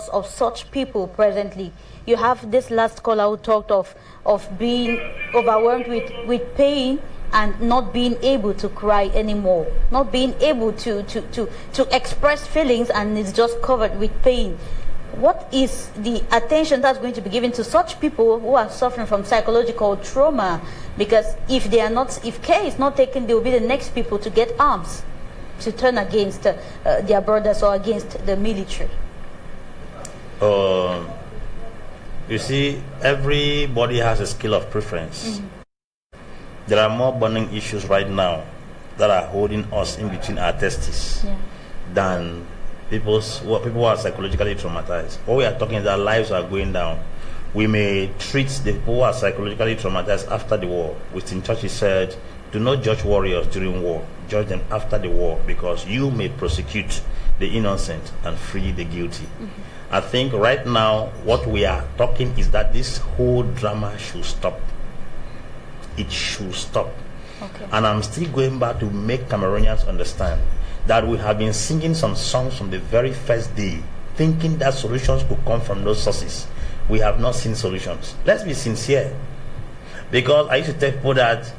lots of such people presently. You have this last caller who talked of being overwhelmed with pain and not being able to cry anymore, not being able to express feelings, and is just covered with pain. What is the attention that's going to be given to such people who are suffering from psychological trauma? Because if care is not taken, they will be the next people to get arms, to turn against their brothers or against the military. You see, everybody has a scale of preference. Mm-hmm. There are more burning issues right now that are holding us in between our testes than people who are psychologically traumatized. What we are talking is that lives are going down. We may treat the people who are psychologically traumatized after the war. Winston Churchill said, do not judge warriors during war, judge them after the war, because you may prosecute the innocent and free the guilty. Mm-hmm. I think right now what we are talking is that this whole drama should stop. It should stop. Okay. And I'm still going back to make Cameroonians understand that we have been singing some songs from the very first day, thinking that solutions could come from those sources. We have not seen solutions. Let's be sincere. Because I used to tell people that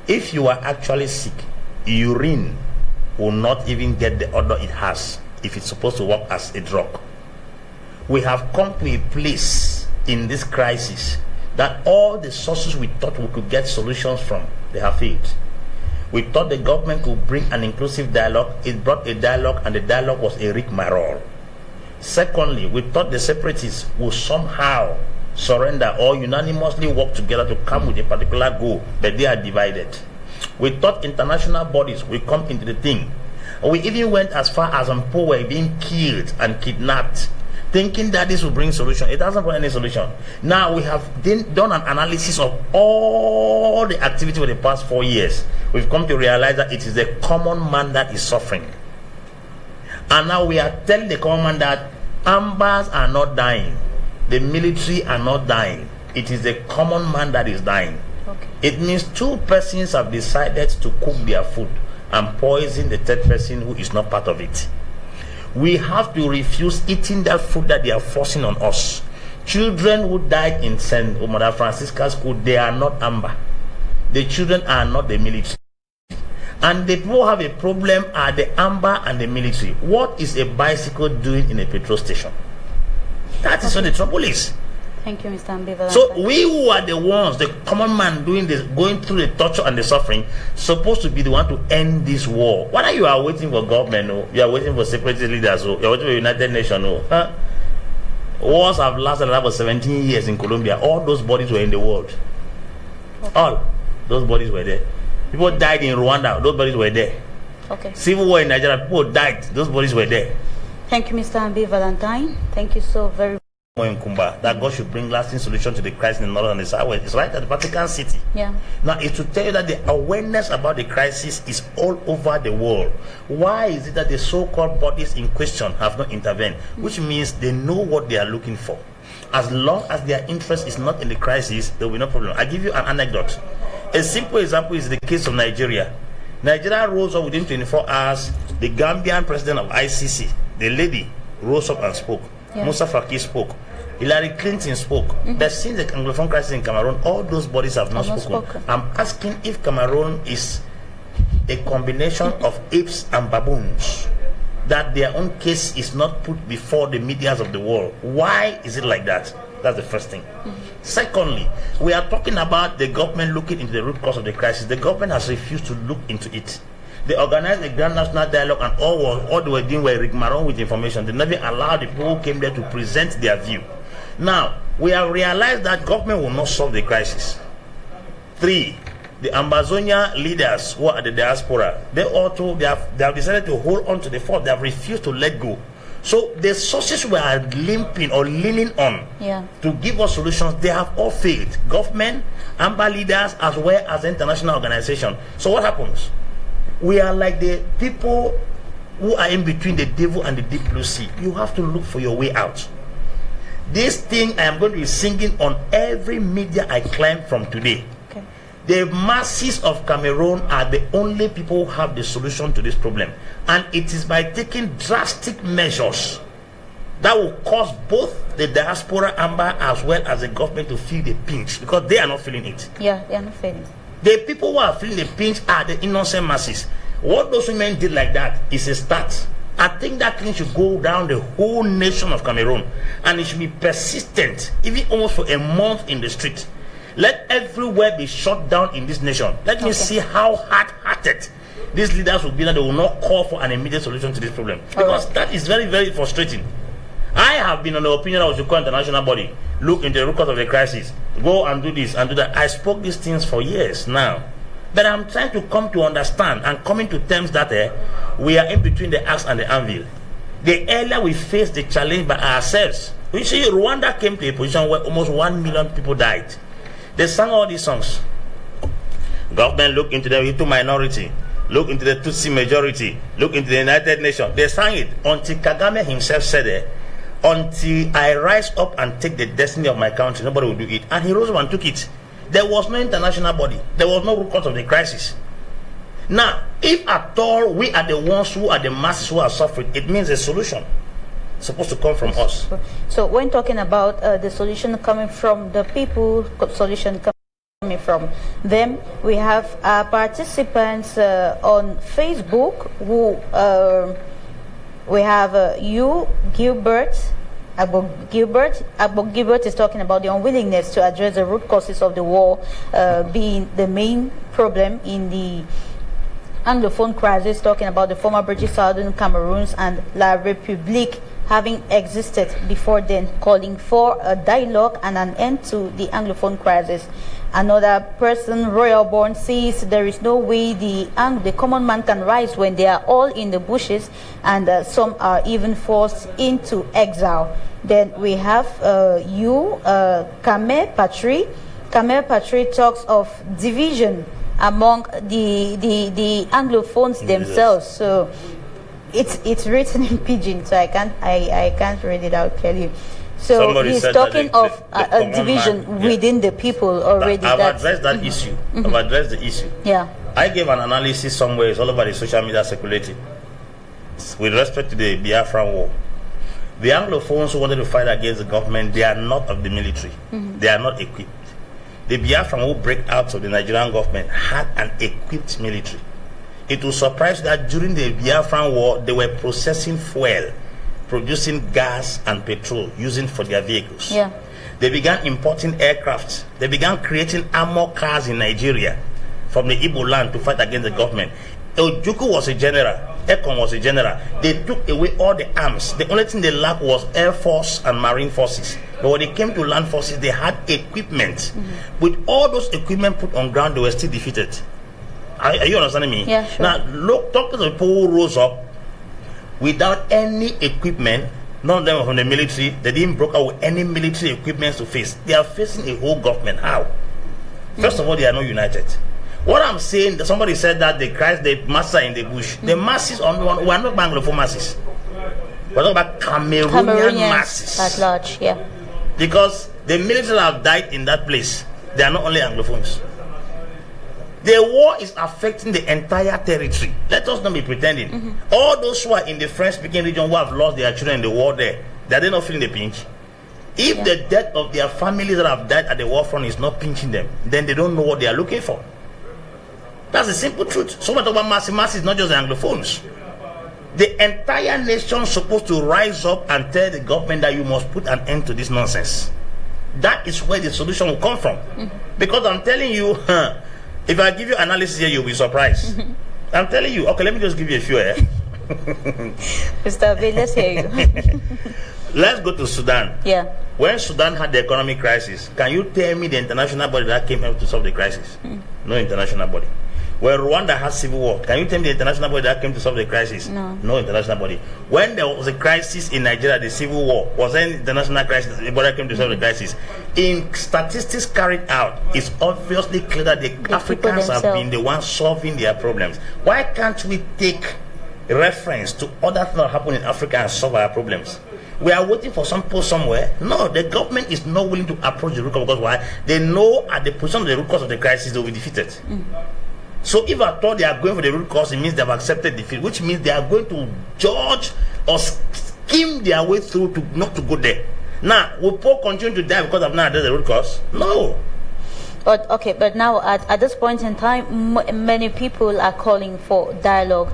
if you are actually sick, urine will not even get the odor it has if it's supposed to work as a drug. We have come to a place in this crisis that all the sources we thought we could get solutions from, they have failed. We thought the government could bring an inclusive dialogue. It brought a dialogue, and the dialogue was a rigmarole. Secondly, we thought the separatists would somehow surrender or unanimously work together to come with a particular goal, but they are divided. We thought international bodies would come into the thing. We even went as far as some people were being killed and kidnapped, thinking that this will bring solution. It doesn't bring any solution. Now we have done an analysis of all the activity for the past 4 years. We've come to realize that it is the common man that is suffering. And now we are telling the common man that Ambas are not dying. The military are not dying. It is the common man that is dying. Okay. It means two persons have decided to cook their food and poison the third person who is not part of it. We have to refuse eating that food that they are forcing on us. Children who died in St. Mother Francisca School, they are not Amber. The children are not the military. And the people who have a problem are the Amber and the military. What is a bicycle doing in a petrol station? That is what the trouble is. Thank you, Mr. Ambivalent. So we who are the ones, the common man doing this, going through the torture and the suffering, supposed to be the one to end this war. Whether you are waiting for government, or you are waiting for separatist leaders, or you are waiting for United Nations, wars have lasted for 17 years in Colombia. All those bodies were in the world. Okay. All those bodies were there. People died in Rwanda. Those bodies were there. Okay. Civil war in Nigeria. People died. Those bodies were there. Thank you, Mr. Ambi Valentine. Thank you so very much. That God should bring lasting solution to the crisis in the north and the south. It's right at the Vatican City. Yeah. Now it's to tell you that the awareness about the crisis is all over the world. Why is it that the so-called bodies in question have not intervened? Which means they know what they are looking for. As long as their interest is not in the crisis, there will be no problem. I give you an anecdote. A simple example is the case of Nigeria. Nigeria rose up within 24 hours. The Gambian president of ICC, the lady, rose up and spoke. Yeah. Musa Faki spoke. Hillary Clinton spoke. But since the Anglophone crisis in Cameroon, all those bodies have not spoken. I'm asking if Cameroon is a combination of apes and baboons, that their own case is not put before the medias of the world. Why is it like that? That's the first thing. Secondly, we are talking about the government looking into the root cause of the crisis. The government has refused to look into it. They organized a grand national dialogue, and all they were doing were rigmarole with information. They never allowed the people who came there to present their view. Now, we have realized that government will not solve the crisis. 3, the Amazonia leaders who are at the diaspora, they have decided to hold on to the fort. They have refused to let go. So the sources we are limping or leaning on to give us solutions, they have all failed. Government, AMBA leaders, as well as the international organization. So what happens? We are like the people who are in between the devil and the deep blue sea. You have to look for your way out. This thing I am going to be singing on every media I climb from today. Okay. The masses of Cameroon are the only people who have the solution to this problem. And it is by taking drastic measures that will cause both the diaspora Amber as well as the government to feel the pinch, because they are not feeling it. Yeah, they are not feeling it. The people who are feeling the pinch are the innocent masses. What those women did like that is a start. I think that thing should go down the whole nation of Cameroon, and it should be persistent, even almost for a month in the street. Let everywhere be shut down in this nation. Let me see how hard-hearted these leaders will be, that they will not call for an immediate solution to this problem. Because that is very, very frustrating. I have been on the opinion that we should call international body, look into the root cause of the crisis, go and do this and do that. I spoke these things for years now. But I'm trying to come to understand and coming to terms that we are in between the axe and the anvil. The earlier we face the challenge by ourselves. You see, Rwanda came to a position where almost 1 million people died. They sang all these songs. Government look into the Hutu minority, look into the Tutsi majority, look into the United Nations. They sang it until Kagame himself said, until I rise up and take the destiny of my country, nobody will do it. And he rose up and took it. There was no international body. There was no root cause of the crisis. Now, if at all we are the ones who are the masses who are suffering, it means a solution supposed to come from us. So when talking about the solution coming from the people, solution coming from them, we have participants on Facebook who we have you, Gilbert. Gilbert is talking about the unwillingness to address the root causes of the war being the main problem in the Anglophone crisis, talking about the former British Southern Cameroons and La République having existed before then, calling for a dialogue and an end to the Anglophone crisis. Another person, Royal Born, says there is no way the common man can rise when they are all in the bushes, and some are even forced into exile. Then we have Kamer Patri. Kamer Patri talks of division among the Anglophones themselves. So it's written in pidgin, so I can't read it out clearly. So somebody he's talking of a division within the people already. I've addressed that issue. I've addressed the issue. Yeah. I gave an analysis somewhere, it's all over the social media circulating, with respect to the Biafran war. The Anglophones who wanted to fight against the government, they are not of the military. They are not equipped. The Biafran who break out of the Nigerian government had an equipped military. It will surprise you that during the Biafran war, they were processing fuel, producing gas and petrol, using for their vehicles. Yeah. They began importing aircraft. They began creating armored cars in Nigeria from the Igbo land to fight against the government. Ojukwu was a general. Ekon was a general. They took away all the arms. The only thing they lacked was Air Force and Marine Forces. But when it came to land forces, they had equipment. With all those equipment put on ground, they were still defeated. Are you understanding me? Yeah, sure. Now, look, talk to the people who rose up without any equipment. None of them were from the military. They didn't broke out with any military equipment to face. They are facing a whole government. How? First of all, they are not united. What I'm saying, somebody said that the masses are in the bush. The masses, we are not Anglophone masses. We're talking about Cameroonian masses. At large, yeah. Because the military have died in that place. They are not only Anglophones. The war is affecting the entire territory. Let us not be pretending. All those who are in the French-speaking region who have lost their children in the war there, they are not feeling the pinch. If the death of their families that have died at the war front is not pinching them, then they don't know what they are looking for. That's the simple truth. So much about mass is not just the Anglophones. The entire nation is supposed to rise up and tell the government that you must put an end to this nonsense. That is where the solution will come from. Because I'm telling you, if I give you analysis here, you'll be surprised. I'm telling you. Okay, let me just give you a few here. Mr. V, let's hear you. Let's go to Sudan. Yeah. When Sudan had the economic crisis, can you tell me the international body that came help to solve the crisis? No international body. When Rwanda had civil war, can you tell me the international body that came to solve the crisis? No. No international body. When there was a crisis in Nigeria, the civil war, was there an international crisis? The body that came to solve the crisis? In statistics carried out, it's obviously clear that the Africans have been the ones solving their problems. Why can't we take reference to other things that happen in Africa and solve our problems? We are waiting for some post somewhere. No, the government is not willing to approach the root cause, because why? They know at the position of the root cause of the crisis, they will be defeated. So if I thought they are going for the root cause, it means they have accepted defeat, which means they are going to judge or scheme their way through to not to go there. Now, will Paul continue to die because I've not addressed the root cause? No. But okay, but now at this point in time, many people are calling for dialogue,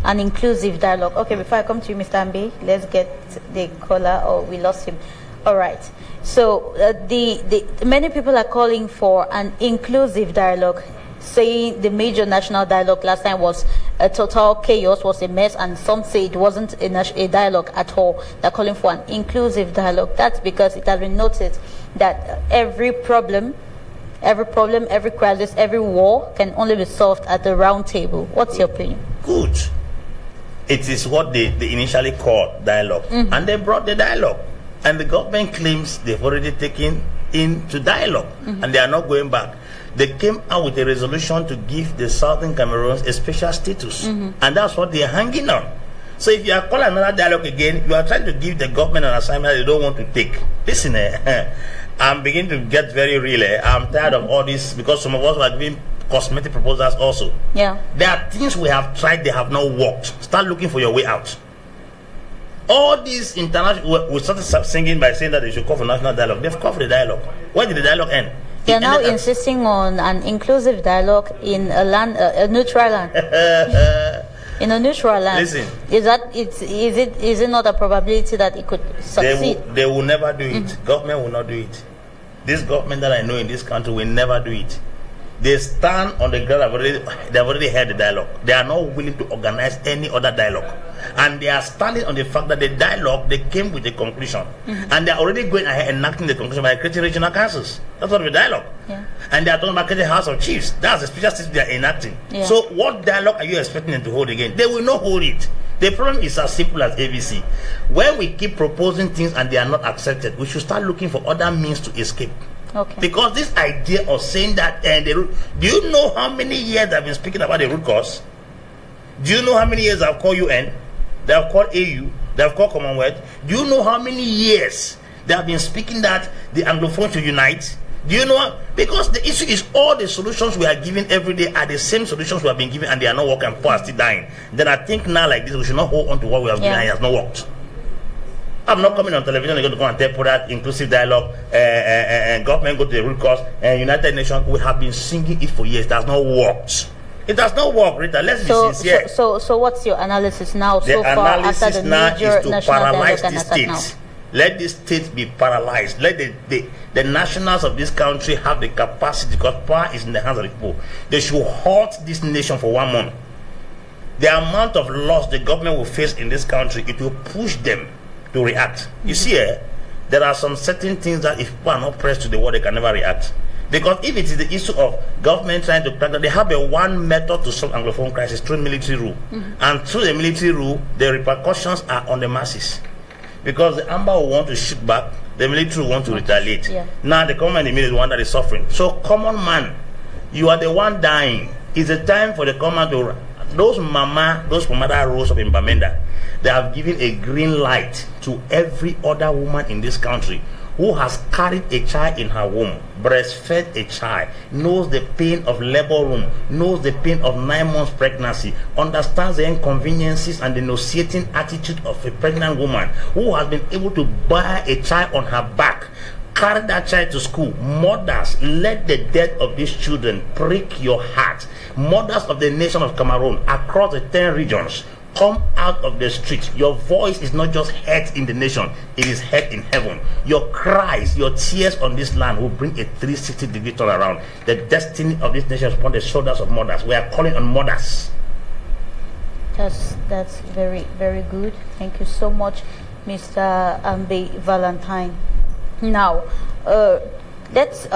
an inclusive dialogue. Okay, before I come to you, Mr. Ambe, let's get the caller. Oh, we lost him. All right. So the many people are calling for an inclusive dialogue, saying the major national dialogue last time was a total chaos, was a mess, and some say it wasn't a dialogue at all. They're calling for an inclusive dialogue. That's because it has been noted that every problem, every crisis, every war can only be solved at the round table. What's your opinion? Good. It is what they initially called dialogue, and they brought the dialogue. And the government claims they've already taken into dialogue, and they are not going back. They came out with a resolution to give the Southern Cameroons a special status, and that's what they are hanging on. So if you are calling another dialogue again, you are trying to give the government an assignment they don't want to take. Listen, I'm beginning to get very real. I'm tired of all this, because some of us are giving cosmetic proposals also. Yeah. There are things we have tried, they have not worked. Start looking for your way out. All these international, we started singing by saying that they should call for national dialogue. They've called for the dialogue. Where did the dialogue end? They're now insisting on an inclusive dialogue in a neutral land. In a neutral land. Listen. Is it not a probability that it could succeed? They will never do it. Government will not do it. This government that I know in this country will never do it. They stand on the ground. They've already heard the dialogue. They are not willing to organize any other dialogue, and they are standing on the fact that the dialogue, they came with a conclusion, and they are already going ahead enacting the conclusion by creating regional councils. That's what the dialogue. Yeah. And they are talking about creating House of Chiefs. That's the special system they are enacting. Yeah. So what dialogue are you expecting them to hold again? They will not hold it. The problem is as simple as ABC. When we keep proposing things and they are not accepted, we should start looking for other means to escape. Okay. Because this idea of saying that, do you know how many years I've been speaking about the root cause? Do you know how many years I've called UN? They have called AU? They have called Commonwealth? Do you know how many years they have been speaking that the Anglophone should unite? Do you know? Because the issue is all the solutions we are giving every day are the same solutions we have been giving, and they are not working, and people are still dying. Then I think now like this, we should not hold on to what we have given and it has not worked. I'm not coming on television and going to go and tell people that inclusive dialogue, and government go to the root cause, and United Nations. We have been singing it for years. It has not worked. It does not work, Rita. Let's be sincere. So what's your analysis now? The analysis now is to paralyze the state. Now? Let the state be paralyzed. Let the nationals of this country have the capacity, because power is in the hands of the people. They should halt this nation for 1 month. The amount of loss the government will face in this country, it will push them to react. You see, there are some certain things that if people are not pressed to the wall, they can never react. Because if it is the issue of government trying to crack down, they have a one method to solve Anglophone crisis, through military rule. And through the military rule, the repercussions are on the masses. Because the Amber will want to shoot back, the military will want to retaliate. Yeah. Now the common enemy is the one that is suffering. So common man, you are the one dying. It's a time for the common to, those mama that rose up in Bamenda, they have given a green light to every other woman in this country who has carried a child in her womb, breastfed a child, knows the pain of labor room, knows the pain of 9 months pregnancy, understands the inconveniences and the nauseating attitude of a pregnant woman who has been able to bear a child on her back, carry that child to school. Mothers, let the death of these children break your heart. Mothers of the nation of Cameroon across the 10 regions, come out of the street. Your voice is not just heard in the nation, it is heard in heaven. Your cries, your tears on this land will bring a 360-degree turnaround. The destiny of this nation is upon the shoulders of mothers. We are calling on mothers. That's very, very good. Thank you so much, Mr. Ambe Valentine. Now, let's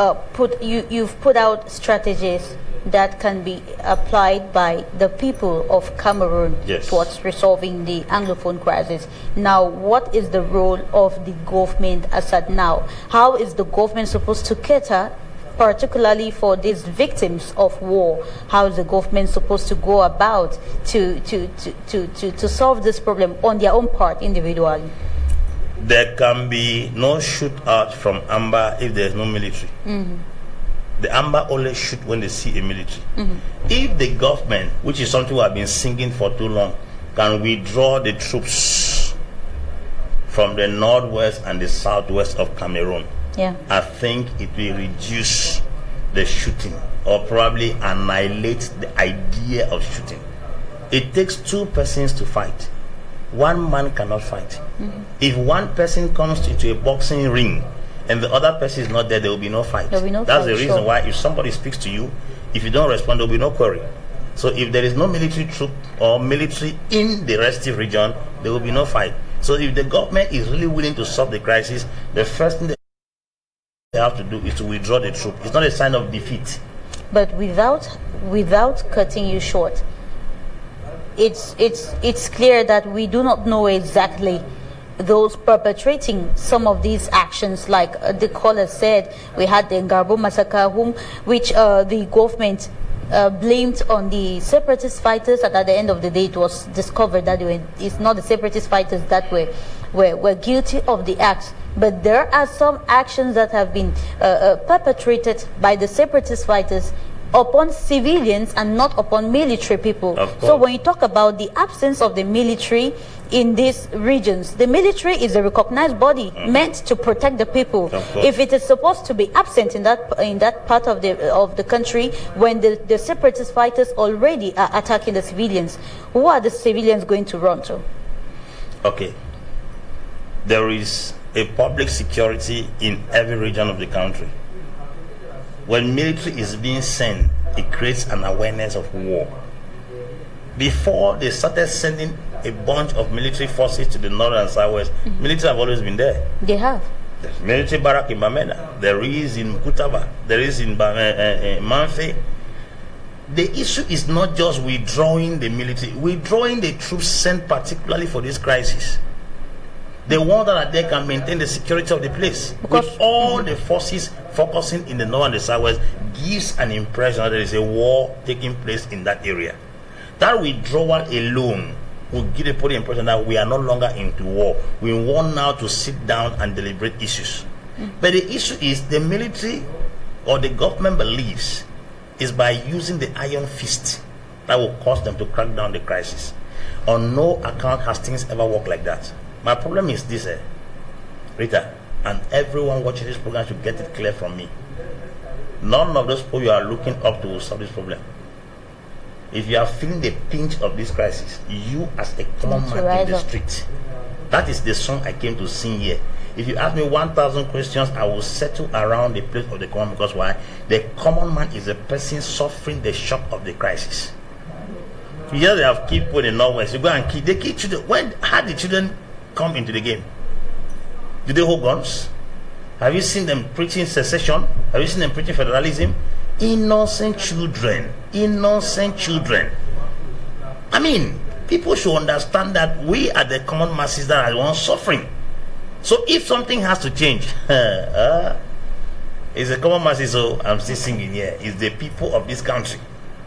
you've put out strategies that can be applied by the people of Cameroon towards resolving the Anglophone crisis. Now, what is the role of the government as at now? How is the government supposed to cater, particularly for these victims of war? How is the government supposed to go about to solve this problem on their own part individually? There can be no shootout from Amber if there is no military. The Amber only shoot when they see a military. If the government, which is something we have been singing for too long, can withdraw the troops from the northwest and the southwest of Cameroon, Yeah. I think it will reduce the shooting or probably annihilate the idea of shooting. It takes two persons to fight. One man cannot fight. If one person comes into a boxing ring and the other person is not there will be no fight. There will be no That's fight, the reason sure. why if somebody speaks to you, if you don't respond, there will be no query. So if there is no military troop or military in the restive region, there will be no fight. So if the government is really willing to solve the crisis, the first thing they have to do is to withdraw the troop. It's not a sign of defeat. But without cutting you short, it's clear that we do not know exactly those perpetrating some of these actions. Like the caller said, we had the Ngarbo massacre, which the government blamed on the separatist fighters, and at the end of the day it was discovered that it's not the separatist fighters that were guilty of the acts. But there are some actions that have been perpetrated by the separatist fighters upon civilians and not upon military people. So when you talk about the absence of the military in these regions, the military is a recognized body meant to protect the people. If it is supposed to be absent in that part of the country when the separatist fighters already are attacking the civilians, who are the civilians going to run to? Okay, there is a public security in every region of the country. When military is being sent, it creates an awareness of war. Before they started sending a bunch of military forces to the north and southwest, military have always been there. They have. There's military barrack in Bamenda, there is in Kutaba, there is in Manfe. The issue is not just withdrawing the military, withdrawing the troops sent particularly for this crisis. The ones that are there can maintain the security of the place. Because with all the forces focusing in the north and the southwest gives an impression that there is a war taking place in that area. That withdrawal alone will give the people the impression that we are no longer into war. We want now to sit down and deliberate issues. But the issue is the military or the government believes is by using the iron fist that will cause them to crack down the crisis. On no account has things ever worked like that. My problem is this, Rita, and everyone watching this program should get it clear from me. None of those people you are looking up to will solve this problem. If you are feeling the pinch of this crisis, you as a common man in the street, that is the song I came to sing here. If you ask me 1,000 questions, I will settle around the place of the common, because why? The common man is a person suffering the shock of the crisis. You just have people in the northwest, you go and kill, they kill children. How did children come into the game? Do they hold guns? Have you seen them preaching secession? Have you seen them preaching federalism? Innocent children. Innocent children. I mean, people should understand that we are the common masses that are the ones suffering. So if something has to change, it's the common masses. So I'm still singing here. It's the people of this country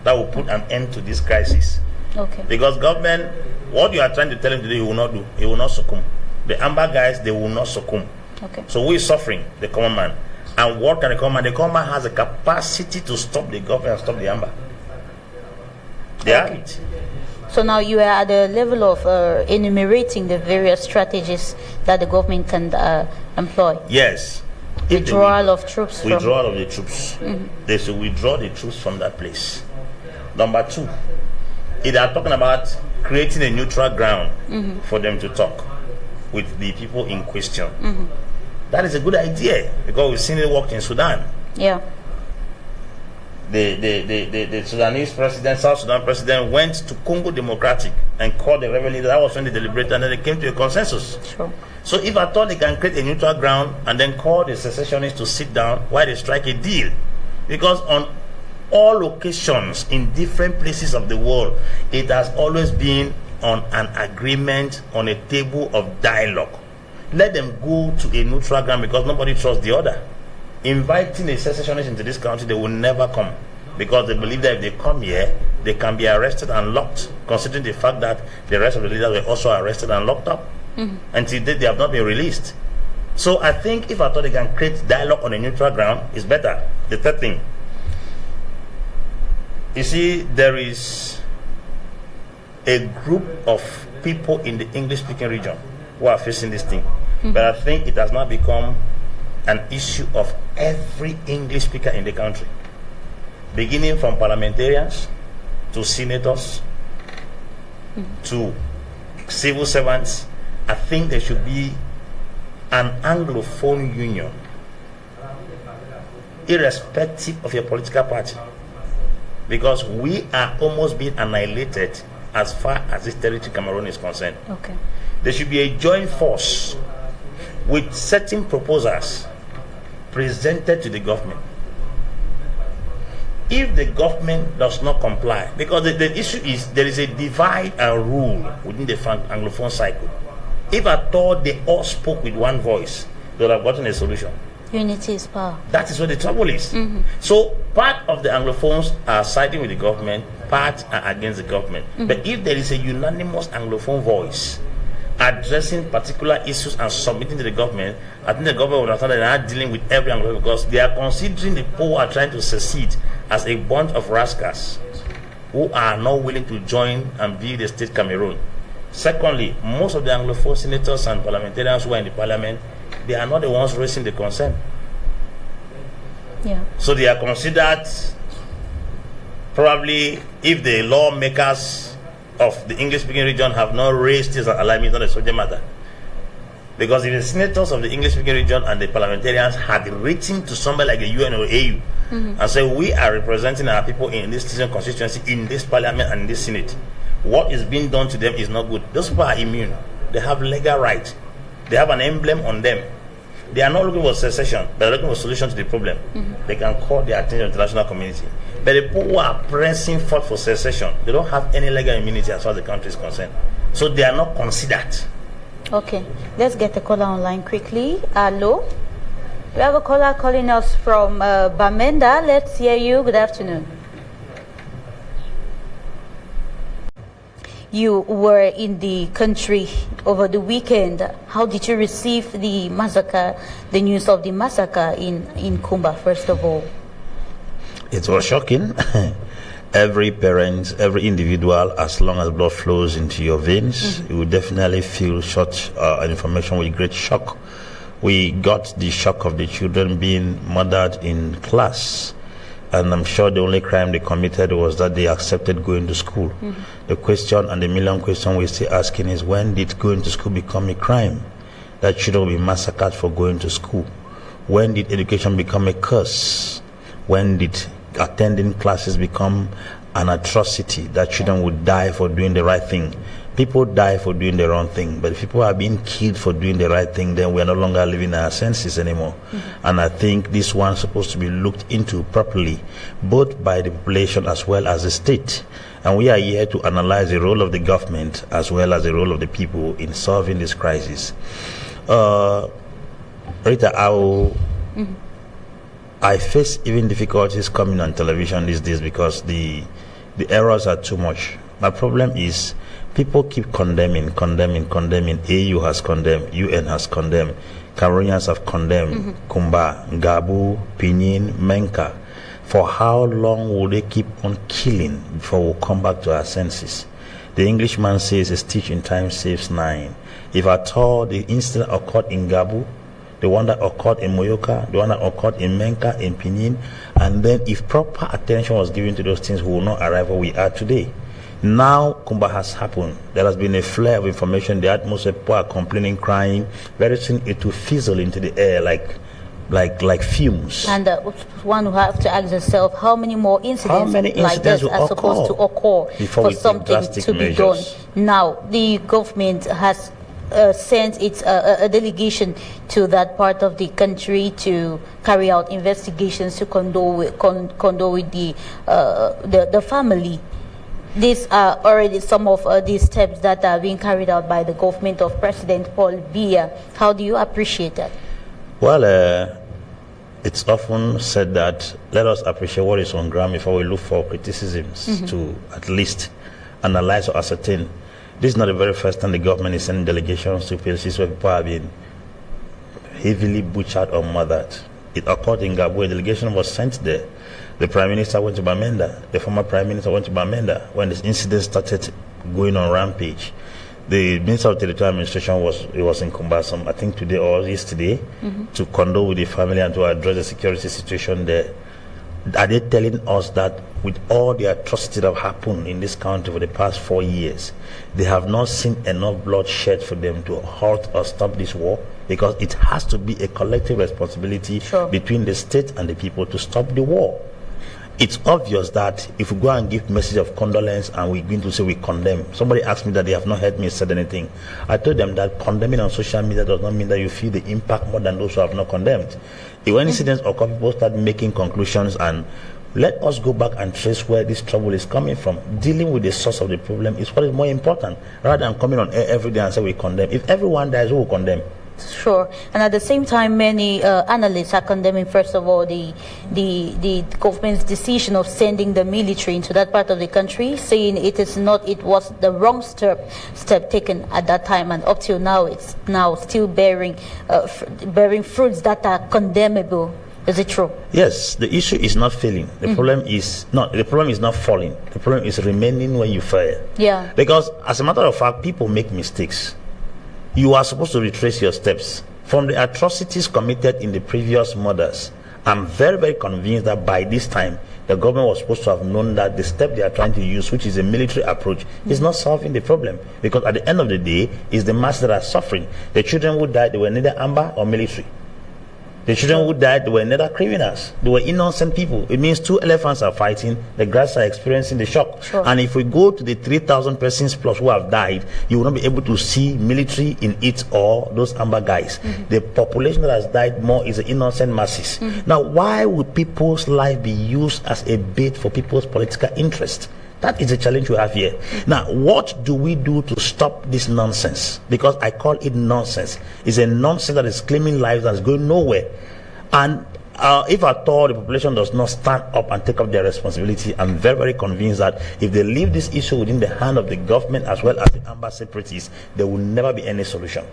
that will put an end to this crisis. Okay. Because government, what you are trying to tell him today, he will not do. He will not succumb. The amber guys, they will not succumb. Okay. So we are suffering, the common man. And what can the common man? The common man has a capacity to stop the government and stop the amber. They have it. So now you are at the level of enumerating the various strategies that the government can employ. Yes. Withdrawal of troops. Withdrawal of the troops. They should withdraw the troops from that place. Number two, they are talking about creating a neutral ground for them to talk with the people in question. That is a good idea, because we've seen it work in Sudan. Yeah. The Sudanese president, South Sudan president, went to Congo Democratic and called the rebel leader. That was when they deliberated, and then they came to a consensus. Sure. So if I thought they can create a neutral ground and then call the secessionists to sit down while they strike a deal, because on all locations in different places of the world, it has always been on an agreement, on a table of dialogue. Let them go to a neutral ground, because nobody trusts the other. Inviting a secessionist into this country, they will never come, because they believe that if they come here, they can be arrested and locked, considering the fact that the rest of the leaders were also arrested and locked up. Until they have not been released. So I think if I thought they can create dialogue on a neutral ground, it's better. The third thing, you see, there is a group of people in the English-speaking region who are facing this thing. But I think it has now become an issue of every English speaker in the country, beginning from parliamentarians to senators to civil servants. I think there should be an Anglophone union, irrespective of your political party, because we are almost being annihilated as far as this territory Cameroon is concerned. Okay. There should be a joint force with certain proposals presented to the government. If the government does not comply, because the issue is there is a divide and rule within the Anglophone cycle. If at all they all spoke with one voice, they would have gotten a solution. Unity is power. That is what the trouble is. So part of the Anglophones are siding with the government, part are against the government. But if there is a unanimous Anglophone voice addressing particular issues and submitting to the government, I think the government will understand that they are not dealing with every Anglophone, because they are considering the poor are trying to secede as a bunch of rascals who are not willing to join and build the state Cameroon. Secondly, most of the Anglophone senators and parliamentarians who are in the parliament, they are not the ones raising the concern. Yeah. So they are considered, probably, if the lawmakers of the English-speaking region have not raised this alignment, it's not a subject matter. Because if the senators of the English-speaking region and the parliamentarians had written to somebody like the UN or AU and said, we are representing our people in this citizen constituency, in this parliament and in this senate, what is being done to them is not good. Those people are immune. They have legal rights. They have an emblem on them. They are not looking for secession, they are looking for a solution to the problem. They can call the attention of the international community. But the people who are pressing forth for secession, they don't have any legal immunity as far as the country is concerned. So they are not considered. Okay, let's get the caller online quickly. Hello? We have a caller calling us from Bamenda. Let's hear you. Good afternoon. You were in the country over the weekend. How did you receive the massacre, the news of the massacre in Kumba, first of all? It was shocking. Every parent, every individual, as long as blood flows into your veins, you will definitely feel such information with great shock. We got the shock of the children being murdered in class. And I'm sure the only crime they committed was that they accepted going to school. The question and the million question we're still asking is, when did going to school become a crime? That children will be massacred for going to school. When did education become a curse? When did attending classes become an atrocity, that children would die for doing the right thing? People die for doing the wrong thing, but if people are being killed for doing the right thing, then we are no longer living our senses anymore. And I think this one's supposed to be looked into properly, both by the population as well as the state. And we are here to analyze the role of the government as well as the role of the people in solving this crisis. Rita, I face even difficulties coming on television these days because the errors are too much. My problem is people keep condemning. AU has condemned, UN has condemned, Cameroonians have condemned, Kumba, Ngabu, Pinin, Menka. For how long will they keep on killing before we come back to our senses? The Englishman says a stitch in time saves 9. If at all the incident occurred in Ngabu, the one that occurred in Moyoka, the one that occurred in Menka, in Pinin, and then if proper attention was given to those things, we will not arrive where we are today. Now Kumba has happened. There has been a flare of information. The atmosphere, people are complaining, crying. Very soon it will fizzle into the air like fumes. And one will have to ask yourself, how many more incidents like this are supposed to occur for something to be done? Now the government has sent its a delegation to that part of the country to carry out investigations to condole with the family. These are already some of these steps that are being carried out by the government of President Paul Biya. How do you appreciate that? Well, it's often said that let us appreciate what is on ground before we look for criticisms to at least analyze or ascertain. This is not the very first time the government is sending delegations to places where people have been heavily butchered or murdered. It occurred in Gabon. A delegation was sent there. The Prime Minister went to Bamenda. The former Prime Minister went to Bamenda when this incident started going on rampage. The Minister of Territorial Administration was in Kumbasom, I think today or yesterday, to condole with the family and to address the security situation there. Are they telling us that with all the atrocities that have happened in this country for the past 4 years, they have not seen enough bloodshed for them to halt or stop this war? Because it has to be a collective responsibility between the state and the people to stop the war. It's obvious that if we go and give message of condolence and we're going to say we condemn, somebody asked me that they have not heard me said anything. I told them that condemning on social media does not mean that you feel the impact more than those who have not condemned. If when incidents occur, people start making conclusions, and let us go back and trace where this trouble is coming from. Dealing with the source of the problem is what is more important, rather than coming on air every day and say we condemn. If everyone dies, who will condemn? Sure. And at the same time, many analysts are condemning, first of all, the government's decision of sending the military into that part of the country, saying it was the wrong step taken at that time, and up till now, it's now still bearing fruits that are condemnable. Is it true? Yes, the issue is not failing. The problem is not falling. The problem is remaining when you fail. Yeah. Because as a matter of fact, people make mistakes. You are supposed to retrace your steps from the atrocities committed in the previous murders. I'm very, very convinced that by this time, the government was supposed to have known that the step they are trying to use, which is a military approach, is not solving the problem. Because at the end of the day, it's the masses that are suffering. The children who died, they were neither armed or military. The children who died, they were neither criminals. They were innocent people. It means two elephants are fighting. The grass are experiencing the shock. Sure. And if we go to the 3,000 persons plus who have died, you will not be able to see military in it or those amber guys. The population that has died more is the innocent masses. Now, why would people's life be used as a bait for people's political interest? That is the challenge we have here. Now, what do we do to stop this nonsense? Because I call it nonsense. It's a nonsense that is claiming lives and is going nowhere. And if at all the population does not stand up and take up their responsibility, I'm very, very convinced that if they leave this issue within the hand of the government as well as the amber separatists, there will never be any solution.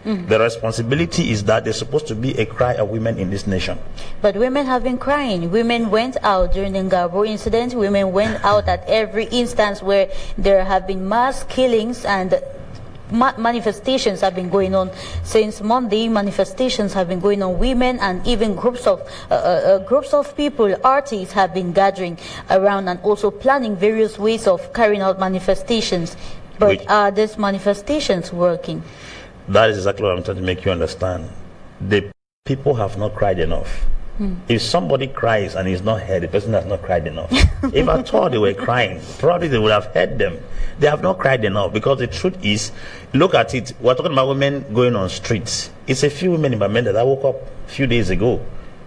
The responsibility is that there's supposed to be a cry of women in this nation. But women have been crying. Women went out during the Ngabo incident. Women went out at every instance where there have been mass killings, and manifestations have been going on since Monday. Manifestations have been going on. Women and even groups of people, artists, have been gathering around and also planning various ways of carrying out manifestations. But are these manifestations working? That is exactly what I'm trying to make you understand. The people have not cried enough. If somebody cries and is not heard, the person has not cried enough. If I thought they were crying, probably they would have heard them. They have not cried enough, because the truth is, look at it. We're talking about women going on streets. It's a few women in Bamenda that woke up a few days ago.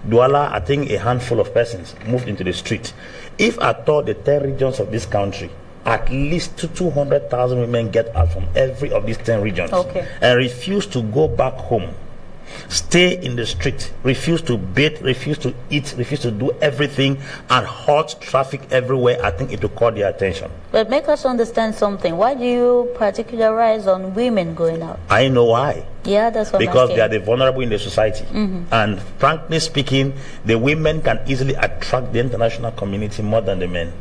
Douala, I think a handful of persons moved into the street. If I thought the 10 regions of this country, at least 200,000 women get out from every of these 10 regions and refuse to go back home, stay in the street, refuse to bathe, refuse to eat, refuse to do everything, and halt traffic everywhere, I think it will call their attention. But make us understand something. Why do you particularize on women going out? I know why. Yeah, that's what because they are the vulnerable in the society. And frankly speaking, the women can easily attract the international community more than the men,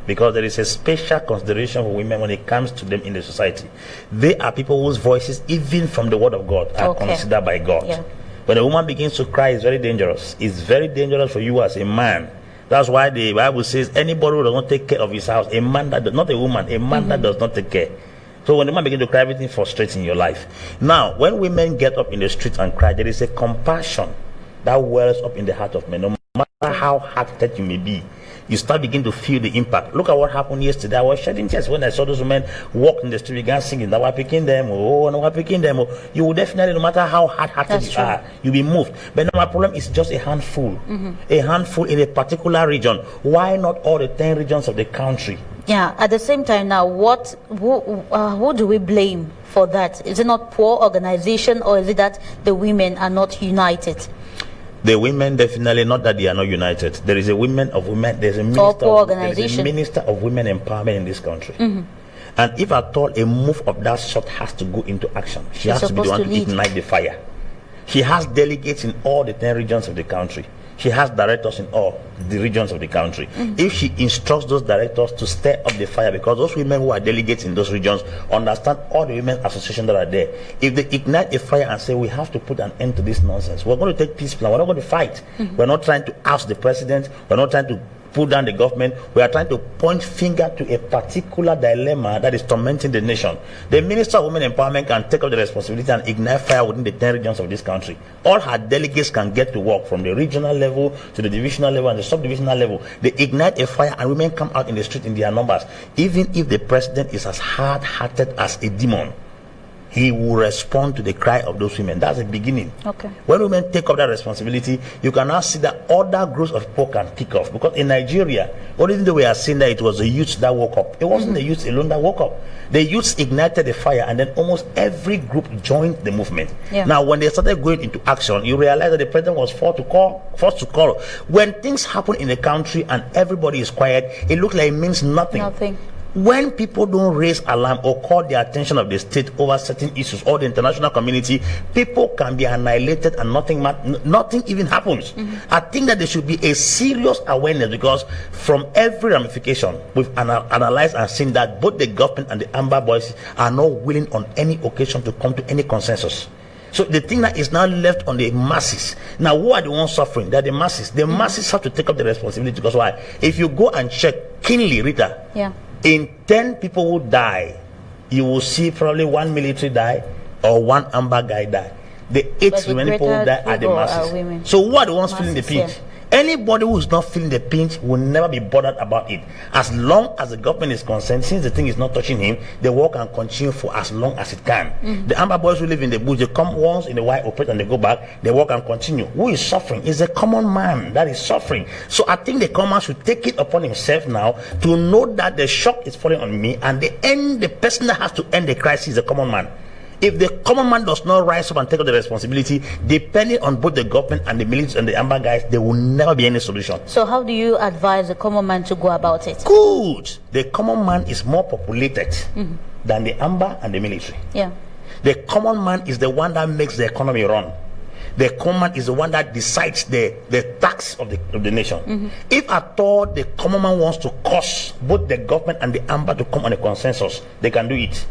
because there is a special consideration for women when it comes to them in the society. They are people whose voices, even from the word of God, are considered by God. Yeah. When a woman begins to cry, it's very dangerous. It's very dangerous for you as a man. That's why the Bible says anybody who does not take care of his house, a man that does not a woman, a man that does not take care. So when a man begins to cry, everything frustrates in your life. Now, when women get up in the streets and cry, there is a compassion that wells up in the heart of men. No matter how hard-hearted you may be, you start beginning to feel the impact. Look at what happened yesterday. I was shedding tears when I saw those women walk in the street, began singing, now we're picking them, oh, now we're picking them. Oh. You will definitely, no matter how hard-hearted you are, you'll be moved. But now my problem is just a handful. A handful in a particular region. Why not all the 10 regions of the country? Yeah, at the same time now, who do we blame for that? Is it not poor organization, or is it that the women are not united? The women, definitely not that they are not united. There is a women of women. There's a minister of women empowerment in this country. And if at all a move of that sort has to go into action, she has to be the one to ignite the fire. She has delegates in all the 10 regions of the country. she has directors in all the regions of the country. If she instructs those directors to stir up the fire, because those women who are delegates in those regions understand all the women associations that are there. If they ignite a fire and say, we have to put an end to this nonsense, we're going to take peace plan, we're not going to fight. We're not trying to oust the president, we're not trying to pull down the government. We are trying to point finger to a particular dilemma that is tormenting the nation. The Minister of Women Empowerment can take up the responsibility and ignite fire within the 10 regions of this country. All her delegates can get to work from the regional level to the divisional level and the subdivisional level. They ignite a fire and women come out in the street in their numbers. Even if the president is as hard-hearted as a demon, he will respond to the cry of those women. That's the beginning. Okay. When women take up that responsibility, you can now see that other groups of people can kick off. Because in Nigeria, only thing that we are seeing that it was the youths that woke up. It wasn't the youths alone that woke up. The youths ignited the fire, and then almost every group joined the movement. Yeah. Now, when they started going into action, you realize that the president was forced to call. When things happen in the country and everybody is quiet, it looks like it means nothing. Nothing. When people don't raise alarm or call the attention of the state over certain issues or the international community, people can be annihilated and nothing even happens. I think that there should be a serious awareness, because from every ramification, we've analyzed and seen that both the government and the Amber Boys are not willing on any occasion to come to any consensus. So the thing that is now left on the masses. Now, who are the ones suffering? They're the masses. The masses have to take up the responsibility, because why? If you go and check keenly, Rita, in 10 people who die, you will see probably 1 military die or 1 Amber guy die. The 8 remaining people who die are the masses. So who are the ones feeling the pinch? Anybody who is not feeling the pinch will never be bothered about it. As long as the government is concerned, since the thing is not touching him, the war can continue for as long as it can. The Amber Boys who live in the bush, they come once in a while, operate, and they go back. The war can continue. Who is suffering? Is the common man that is suffering. So I think the common man should take it upon himself now to know that the shock is falling on me, and the person that has to end the crisis is the common man. If the common man does not rise up and take up the responsibility, depending on both the government and the military and the Amber guys, there will never be any solution. So how do you advise the common man to go about it? Good. The common man is more populated than the Amber and the military. Yeah. The common man is the one that makes the economy run. The common man is the one that decides the tax of the nation. If at all the common man wants to cause both the government and the Amber to come on a consensus, they can do it.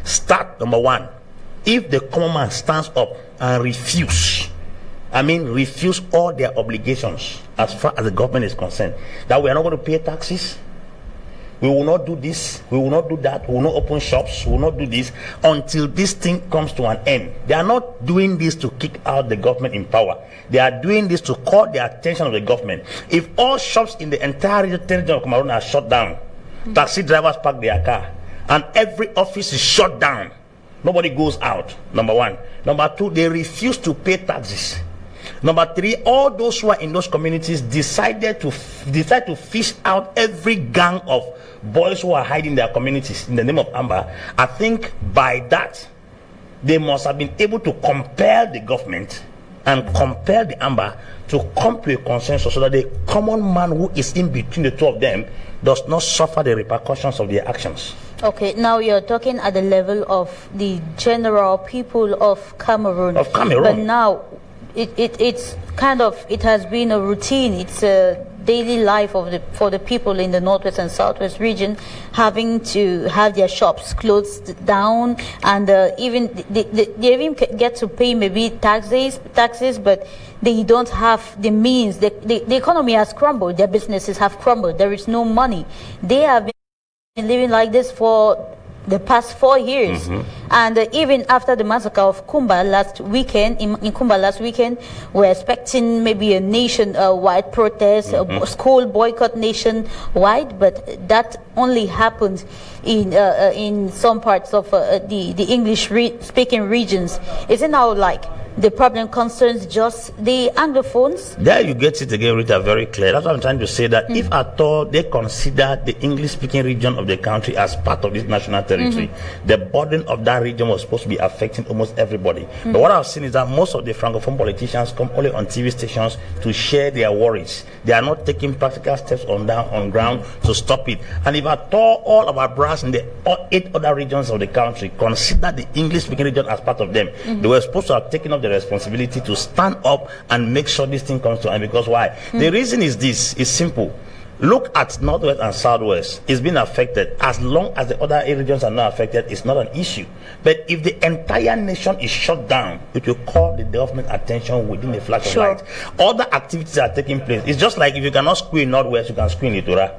Start number 1. If the common man stands up and refuse all their obligations as far as the government is concerned, that we are not going to pay taxes, we will not do this, we will not do that, we will not open shops, we will not do this until this thing comes to an end. They are not doing this to kick out the government in power. They are doing this to call the attention of the government. If all shops in the entire region of Cameroon are shut down, taxi drivers park their car, and every office is shut down, nobody goes out, number 1. Number 2, they refuse to pay taxes. Number 3, all those who are in those communities decide to fish out every gang of boys who are hiding their communities in the name of Amber. I think by that, they must have been able to compel the government and compel the Amber to come to a consensus, so that the common man who is in between the two of them does not suffer the repercussions of their actions. Okay, now you're talking at the level of the general people of Cameroon. But now it has been a routine. It's a daily life for the people in the northwest and southwest region, having to have their shops closed down, and even they even get to pay maybe taxes, but they don't have the means. The economy has crumbled. Their businesses have crumbled. There is no money. They have been living like this for the past 4 years. And even after the massacre of Kumba last weekend, in Kumba last weekend, we're expecting maybe a nation-wide protest, a school boycott nation-wide, but that only happened in some parts of the English-speaking regions. Is it now like the problem concerns just the Anglophones? There you get it again, Rita, very clear. That's what I'm trying to say, that if at all they consider the English-speaking region of the country as part of this national territory, the burden of that region was supposed to be affecting almost everybody. But what I've seen is that most of the Francophone politicians come only on TV stations to share their worries. They are not taking practical steps on ground to stop it. And if at all of our brothers in the 8 other regions of the country consider the English-speaking region as part of them, they were supposed to have taken up the the responsibility to stand up and make sure this thing comes to an end. Because why? The reason is this. It's simple. Look at Northwest and Southwest. It's been affected. As long as the other regions are not affected, it's not an issue. But if the entire nation is shut down, it will call the government attention within a flash of light. Other activities are taking place. It's just like if you cannot school in Northwest, you can school in Litora.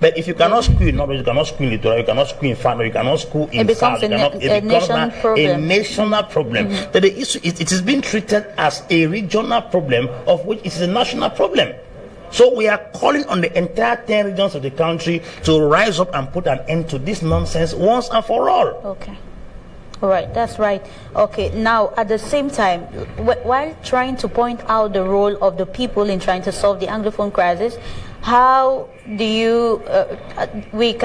But if you cannot school in Northwest, you cannot school in Litora, you cannot school in Fano, you cannot school in South. It becomes a national problem. But the issue is, it is being treated as a regional problem, of which it is a national problem. So we are calling on the entire 10 regions of the country to rise up and put an end to this nonsense once and for all. Okay. All right, that's right. Okay, now at the same time, while trying to point out the role of the people in trying to solve the Anglophone crisis, how do you, we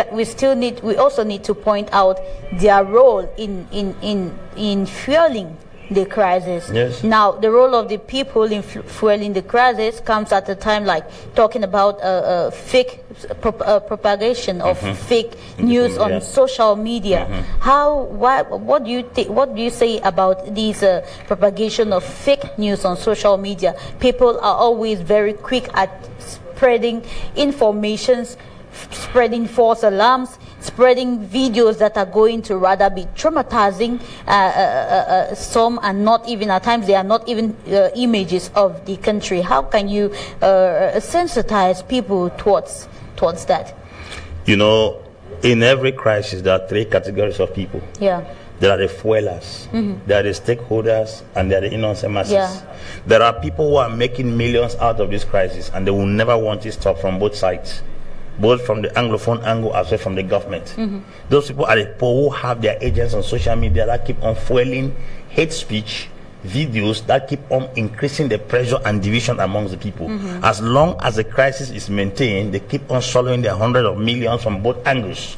also need to point out their role in fueling the crisis. Yes. Now, the role of the people in fueling the crisis comes at a time like talking about fake propagation of fake news on social media. What do you think? What do you say about these propagation of fake news on social media? People are always very quick at spreading informations, spreading false alarms, spreading videos that are going to rather be traumatizing. Some are not even, at times they are not even images of the country. How can you sensitize people towards that? You know, in every crisis there are 3 categories of people. Yeah. There are the fuelers, there are the stakeholders, and there are the innocent masses. There are people who are making millions out of this crisis, and they will never want it stopped from both sides, both from the Anglophone angle as well from the government. Those people are the people who have their agents on social media that keep on fueling hate speech, videos that keep on increasing the pressure and division amongst the people. As long as the crisis is maintained, they keep on swallowing their hundreds of millions from both angles.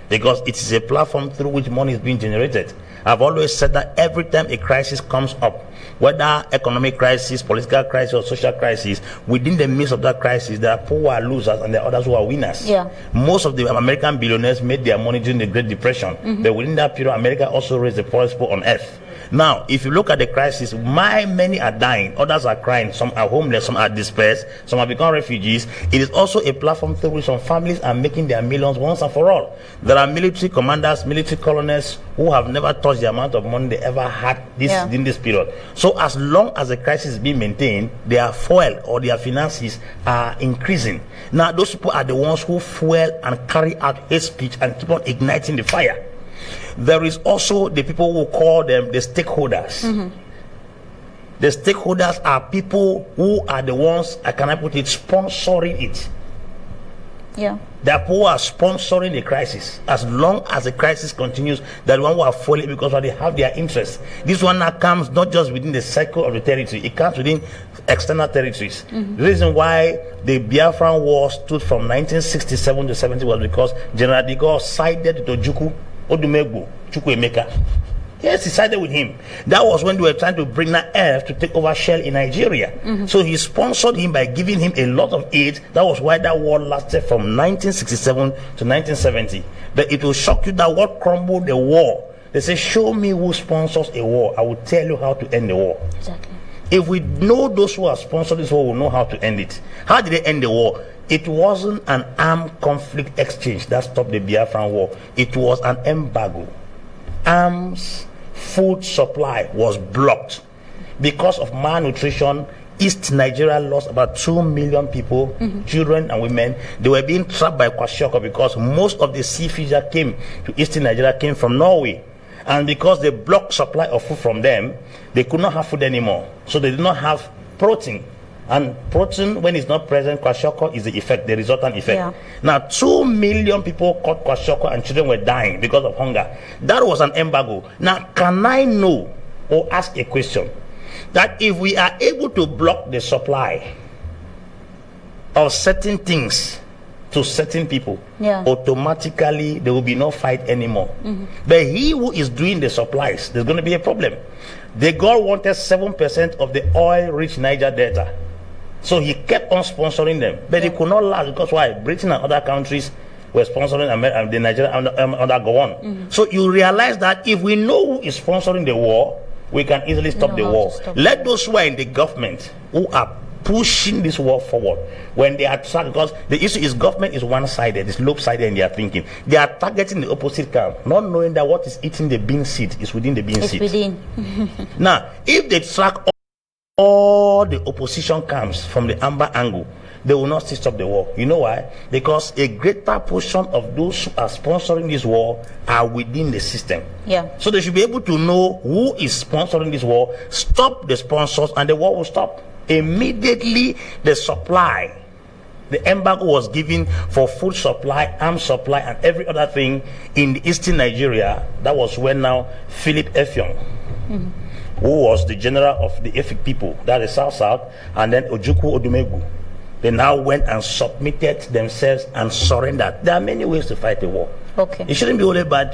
Because it is a platform through which money is being generated. I've always said that every time a crisis comes up, whether economic crisis, political crisis, or social crisis, within the midst of that crisis, there are people who are losers and there are others who are winners. Most of the American billionaires made their money during the Great Depression. But within that period, America also raised the poorest people on earth. Now, if you look at the crisis, many are dying, others are crying, some are homeless, some are displaced, some have become refugees. It is also a platform through which some families are making their millions once and for all. There are military commanders, military colonels who have never touched the amount of money they ever had in this period. So as long as the crisis is being maintained, their fuel or their finances are increasing. Now, those people are the ones who fuel and carry out hate speech and keep on igniting the fire. There is also the people who call them the stakeholders. The stakeholders are people who are the ones, can I put it, sponsoring it. They are people who are sponsoring the crisis. As long as the crisis continues, they're the one who are falling because they have their interests. This one now comes not just within the circle of the territory, it comes within external territories. The reason why the Biafran War stood from 1967 to 70 was because General de Gaulle sided to Ojukwu Odumegwu Chukwuemeka. Yes, he sided with him. That was when they were trying to bring NAF to take over Shell in Nigeria. So he sponsored him by giving him a lot of aid. That was why that war lasted from 1967 to 1970. But it will shock you that what crumbled the war, they say, show me who sponsors a war, I will tell you how to end the war. Exactly. If we know those who have sponsored this war, we'll know how to end it. How did they end the war? It wasn't an armed conflict exchange that stopped the Biafran War. It was an embargo. Arms, food supply was blocked. Because of malnutrition, East Nigeria lost about 2 million people, children and women. They were being trapped by Kwashiorkor because most of the seafish that came to Eastern Nigeria came from Norway. And because they blocked supply of food from them, they could not have food anymore. So they did not have protein. And protein, when it's not present, Kwashiorkor is the effect, the resultant effect. Now, 2 million people caught Kwashiorkor and children were dying because of hunger. That was an embargo. Now, can I know or ask a question? That if we are able to block the supply of certain things to certain people, automatically there will be no fight anymore. But he who is doing the supplies, there's going to be a problem. The God wanted 7% of the oil-rich Niger Delta. So he kept on sponsoring them. But it could not last because why? Britain and other countries were sponsoring the Nigeria under Gowon. So you realize that if we know who is sponsoring the war, we can easily stop the how war. to stop Let those who are in the government, who are pushing this war forward, when they are because the issue is government is one-sided, it's lopsided in their thinking. They are targeting the opposite camp, not knowing that what is eating the bean seed is within the bean It's seed. within. Now, if they track all the opposition camps from the amber angle, they will not still stop the war. You know why? Because a greater portion of those who are sponsoring this war are within the system. Yeah. So they should be able to know who is sponsoring this war, stop the sponsors, and the war will stop. Immediately, the supply, the embargo was given for food supply, arms supply, and every other thing in the eastern Nigeria. That was when now Philip Effiong, who was the general of the Efik people, that is South, and then Ojukwu Odumegwu, they now went and submitted themselves and surrendered. There are many ways to fight a war. Okay. It shouldn't be only bad.